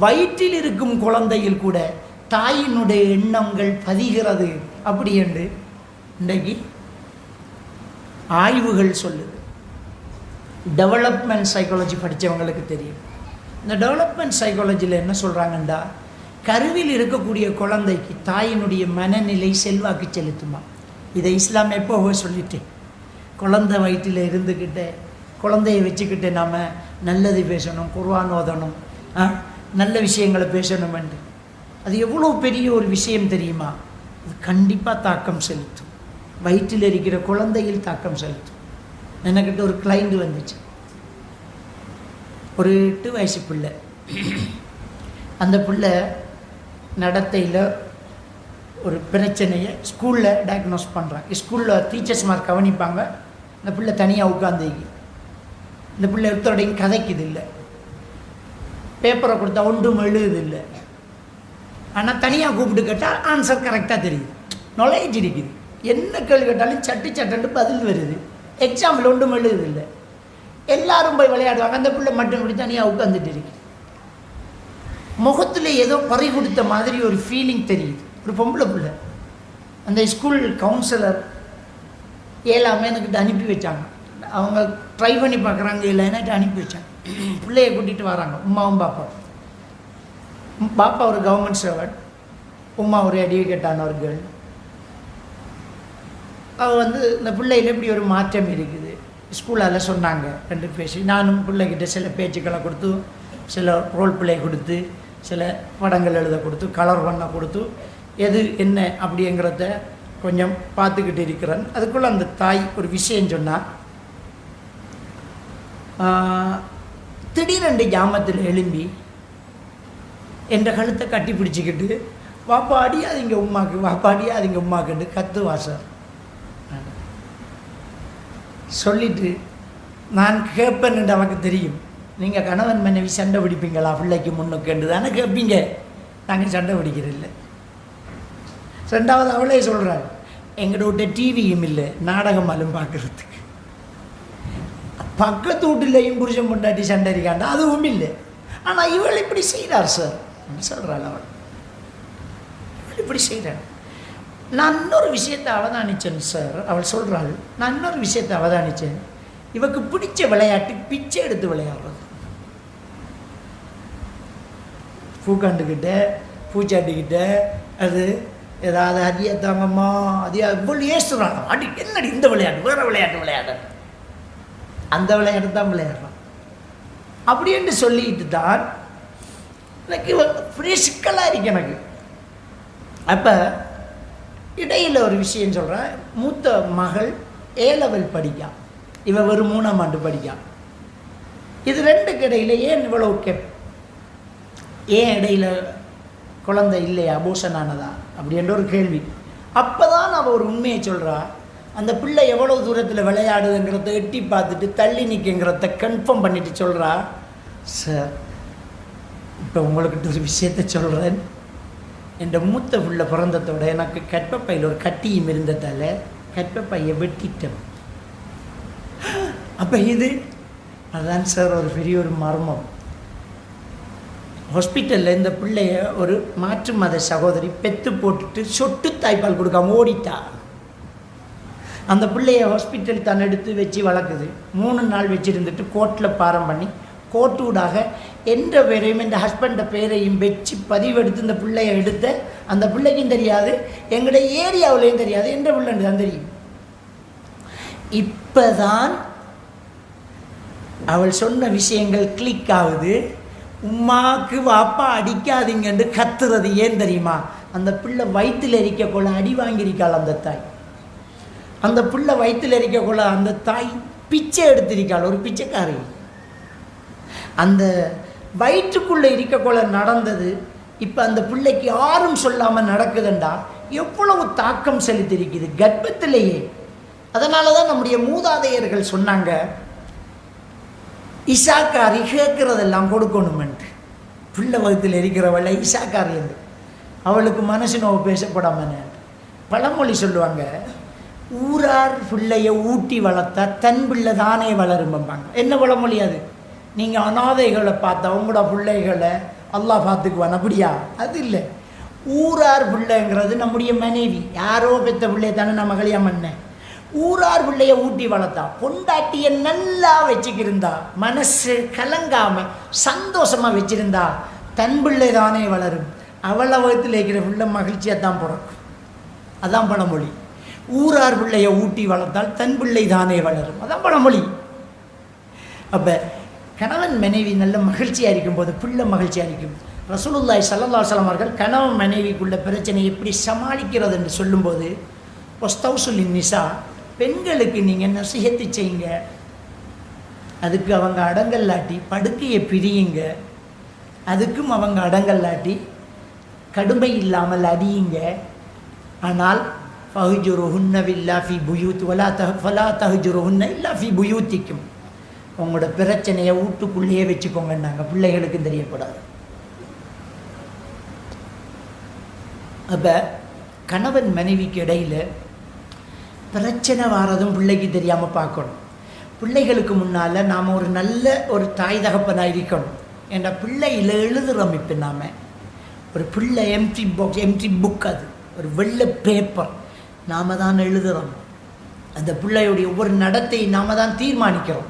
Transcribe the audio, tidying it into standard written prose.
வயிற்றில் இருக்கும் குழந்தையில் கூட தாயினுடைய எண்ணங்கள் பதிகிறது அப்படி என்று இன்றைக்கு ஆய்வுகள் சொல்லுது. டெவலப்மெண்ட் சைக்காலஜி படித்தவங்களுக்கு தெரியும். இந்த டெவலப்மெண்ட் சைக்காலஜியில் என்ன சொல்கிறாங்கண்டா, கருவில் இருக்கக்கூடிய குழந்தைக்கு தாயினுடைய மனநிலை செல்வாக்கு செலுத்துமா. இதை இஸ்லாம் எப்போ சொல்லிட்டு, குழந்தை வயிற்றில் இருந்துக்கிட்டே குழந்தையை வச்சுக்கிட்டு நாம் நல்லது பேசணும், குர்ஆன் ஓதணும், நல்ல விஷயங்களை பேசணும் என்று. அது எவ்வளோ பெரிய ஒரு விஷயம் தெரியுமா? அது கண்டிப்பாக தாக்கம் செலுத்தும். வயிற்றில் இருக்கிற குழந்தையில் தாக்கம் செலுத்தும். எனக்கிட்ட ஒரு கிளைண்ட் வந்துச்சு, ஒரு 8 வயசு பிள்ளை. அந்த பிள்ளை நடத்தையில் ஒரு பிரச்சனையை ஸ்கூலில் டயக்னோஸ் பண்ணுறாங்க. ஸ்கூலில் டீச்சர்ஸ்மார் கவனிப்பாங்க. இந்த பிள்ளை தனியாக உட்காந்துக்கு, இந்த பிள்ளை ஒருத்தரோடையும் கதைக்குது இல்லை, பேப்பரை கொடுத்தா ஒன்றும் எழுதுது இல்லை. ஆனால் தனியாக கூப்பிட்டு கேட்டால் ஆன்சர் கரெக்டாக தெரியுது, நாலேஜ் இருக்குது. என்ன கேள்வி கேட்டாலும் சட்டு சட்டுன்னு பதில் வருது. எக்ஸாம்பிள் ஒன்றும் எழுதுது இல்லை. எல்லாரும் போய் விளையாடுவாங்க, அந்த பிள்ளை மட்டும் இப்படி தனியாக உட்காந்துட்டு இருக்கு. முகத்தில் ஏதோ பறி கொடுத்த மாதிரி ஒரு ஃபீலிங் தெரியுது. ஒரு பொம்பளை பிள்ளை. அந்த ஸ்கூல் கவுன்சிலர் 7ஆம் எனக்கிட்ட அனுப்பி வச்சாங்க. அவங்க ட்ரை பண்ணி பார்க்குறாங்க, இல்லைன்னுட்டு அனுப்பி வச்சாங்க. பிள்ளையை கூட்டிகிட்டு வராங்க, உமாவும் பாப்பா. பாப்பா ஒரு கவர்மெண்ட் சர்வன்ட், உமா ஒரு எடியூகேட்டான ஒரு கேர்ள். அவள் வந்து இந்த பிள்ளையில் இப்படி ஒரு மாற்றம் இருக்குது ஸ்கூலால் சொன்னாங்க ரெண்டு பேசி. நானும் பிள்ளைகிட்ட சில பேச்சுக்களை கொடுத்து, சில ரோல் பிளே கொடுத்து, சில படங்கள் எழுத கொடுத்து, கலர் பண்ண கொடுத்து, எது என்ன அப்படிங்கிறத கொஞ்சம் பார்த்துக்கிட்டு இருக்கிறேன். அதுக்குள்ளே அந்த தாய் ஒரு விஷயம் சொன்னால், திடீரென்று ஜாமத்தில் எழும்பி என்ற கழுத்தை கட்டி பிடிச்சிக்கிட்டு, வாப்பா அடியாதீங்க உமாக்கு, வாப்பா அடியாதீங்க உமாக்குன்னு கத்துவா சார். சொல்லிட்டு நான் கேட்பேன்னு அவருக்கு தெரியும். நீங்கள் கணவன் மனைவி சண்டை பிடிப்பீங்களா பிள்ளைக்கு முன்னுக்கு தானே கேட்பீங்க, நாங்கள் சண்டை பிடிக்கிறதில்ல. ரெண்டாவது அவளே சொல்கிறாள், எங்களோட டிவியும் இல்லை, நாடகமாலும் பார்க்குறதுக்கு. பக்கத்து வீட்டிலையும் புருஷன் பொண்டாட்டி சண்டை இருக்காண்டா, அதுவும் இல்லை. ஆனால் இவள் இப்படி செய்கிறார் சார் சொல்கிறாள். அவள் இவள் இப்படி செய்கிறாள். நான் இன்னொரு விஷயத்தை அவதானித்தேன் சார். அவள் சொல்கிறாள், நான் இன்னொரு விஷயத்தை அவதானித்தேன். இவக்கு பிடிச்ச விளையாட்டு பிச்சை எடுத்து விளையாடுறது. பூக்காண்டுக்கிட்ட பூச்சாட்டிக்கிட்ட அது ஏதாவது அதிக தாங்கம்மா அதிக இவ்வளோ ஏசுறாங்க. அடி என்னடி இந்த விளையாட்டு, வேறு விளையாட்டு விளையாட, அந்த விளையாட்டு தான் விளையாடுறான் அப்படின்னு சொல்லிட்டு தான் எனக்கு பெரிய சிக்கலாக இருக்கு எனக்கு. அப்போ இடையில் ஒரு விஷயம் சொல்கிறேன். மூத்த மகள் A level படிக்கான், இவன் வெறும் 3ஆம் ஆண்டு படிக்கான். இது ரெண்டுக்கு இடையில் ஏன் இவ்வளோ ஏன் இடையில் குழந்தை இல்லையா, அபோஷன் ஆனதா அப்படின்ற ஒரு கேள்வி. அப்போ தான் அவள் ஒரு உண்மையை சொல்கிறா. அந்த பிள்ளை எவ்வளோ தூரத்தில் விளையாடுதுங்கிறத எட்டி பார்த்துட்டு தள்ளி நிற்குங்கிறத கன்ஃபார்ம் பண்ணிட்டு சொல்கிறா, சார் இப்போ உங்கள்கிட்ட ஒரு விஷயத்த சொல்கிறேன். என் மூத்த பிள்ளை பிறந்ததோட எனக்கு கற்பப்பையில் ஒரு கட்டியும் இருந்ததால் கற்பப்பையை வெட்டிட்டேன். அப்போ இது அதான் சார் ஒரு பெரிய ஒரு மர்மம். ஹாஸ்பிட்டலில் இந்த பிள்ளைய ஒரு மாற்று மத சகோதரி பெற்று போட்டுட்டு சொட்டு தாய்ப்பால் கொடுக்காம ஓடிட்டா. அந்த பிள்ளைய ஹாஸ்பிட்டல் தான் எடுத்து வச்சு வளர்க்குது. 3 நாள் வச்சுருந்துட்டு கோர்ட்டில் பாரம் பண்ணி கோர்ட்டூடாக எந்த பேரையும் என் ஹஸ்பண்ட பேரையும் வச்சு பதிவெடுத்து இந்த பிள்ளைய எடுத்த. அந்த பிள்ளைக்கும் தெரியாது, எங்களுடைய ஏரியாவிலையும் தெரியாது, எந்த பிள்ளைன்னு தான் தெரியும். இப்போ தான் அவள் சொன்ன விஷயங்கள் கிளிக் ஆகுது. உமாக்கு வாப்பா அடிக்காதீங்கன்னு கத்துறது ஏன் தெரியுமா? அந்த பிள்ளை வயிற்றில் இருக்கக்குள்ள அடி வாங்கியிருக்காள் அந்த தாய். அந்த பிள்ளை வயிற்றில் இருக்கக்குள்ள அந்த தாய் பிச்சை எடுத்திருக்காள், ஒரு பிச்சைக்காரி. அந்த வயிற்றுக்குள்ளே இருக்கக்குள்ள நடந்தது இப்போ அந்த பிள்ளைக்கு யாரும் சொல்லாமல் நடக்குதுண்டா எவ்வளவு தாக்கம் செலுத்திருக்குது கர்ப்பத்திலேயே. அதனால தான் நம்முடைய மூதாதையர்கள் சொன்னாங்க, இசாக்காரி கேட்குறதெல்லாம் கொடுக்கணுமென்று. பிள்ளை வகுத்தில் இருக்கிறவளை இசாக்காரி என்று அவளுக்கு மனசு நோவு பேசப்படாமல். பழமொழி சொல்லுவாங்க, ஊரார் பிள்ளையை ஊட்டி வளர்த்தா தன் பிள்ளை தானே வளரும்பாங்க. என்ன பழமொழி அது? நீங்கள் அனாதைகளை பார்த்தா உங்களோட பிள்ளைகளை அல்லாஹ் பார்த்துக்குவான். அப்படியா? அது இல்லை. ஊரார் பிள்ளைங்கிறது நம்முடைய மனைவி. யாரோ பெற்ற பிள்ளைய தானே நம்ம கல்யாணம் பண்ணேன். ஊரார் பிள்ளைய ஊட்டி வளர்த்தா, பொண்டாட்டியை நல்லா வச்சுக்கிருந்தா, மனசு கலங்காம சந்தோஷமா வச்சிருந்தா, தன் பிள்ளை தானே வளரும். அவளை வகுத்தில் இருக்கிற பிள்ளை மகிழ்ச்சியாக தான் பிறக்கும். அதான் பழமொழி. ஊரார் பிள்ளையை ஊட்டி வளர்த்தால் தன் பிள்ளை தானே வளரும். அதான் பழமொழி. அப்போ கணவன் மனைவி நல்ல மகிழ்ச்சியாக இருக்கும்போது பிள்ளை மகிழ்ச்சியாக இருக்கும். ரசூலுல்லாஹி ஸல்லல்லாஹு அலைஹி வஸல்லம் அவர்கள் கணவன் மனைவிக்குள்ள பிரச்சனை எப்படி சமாளிக்கிறது என்று சொல்லும்போது, வஸ்தௌசுலின் நிசா, பெண்களுக்கு நீங்கள் நசிஹத்து செய்யுங்க, அதுக்கு அவங்க அடங்கல்லாட்டி படுக்கையை பிரியுங்க, அதுக்கும் அவங்க அடங்கல்லாட்டி கடுமை இல்லாமல் அடியுங்க. ஆனால் ஃபஹ்ஜுருஹுன்ன வில்லா ஃபி புயூத் ஃபலா தஹ்ஜுருஹுன்ன இல்லா ஃபி புயூத்திக்கும், உங்களோட பிரச்சனையை வீட்டுக்குள்ளேயே வச்சுக்கோங்கன்னாங்க, பிள்ளைகளுக்கும் தெரியக்கூடாது. அப்போ கணவன் மனைவிக்கு இடையில் பிரச்சனை வாரதும் பிள்ளைக்கு தெரியாமல் பார்க்கணும். பிள்ளைகளுக்கு முன்னால் நாம் ஒரு நல்ல ஒரு தாய் தகப்பனாக இருக்கணும். ஏன்னா பிள்ளையில் எழுதுகிறோம். இப்போ நாம் ஒரு பிள்ளை எம்டி புக், அது ஒரு வெள்ளை பேப்பர், நாம் தான் எழுதுகிறோம். அந்த பிள்ளையுடைய ஒவ்வொரு நடத்தை நாம் தான் தீர்மானிக்கிறோம்.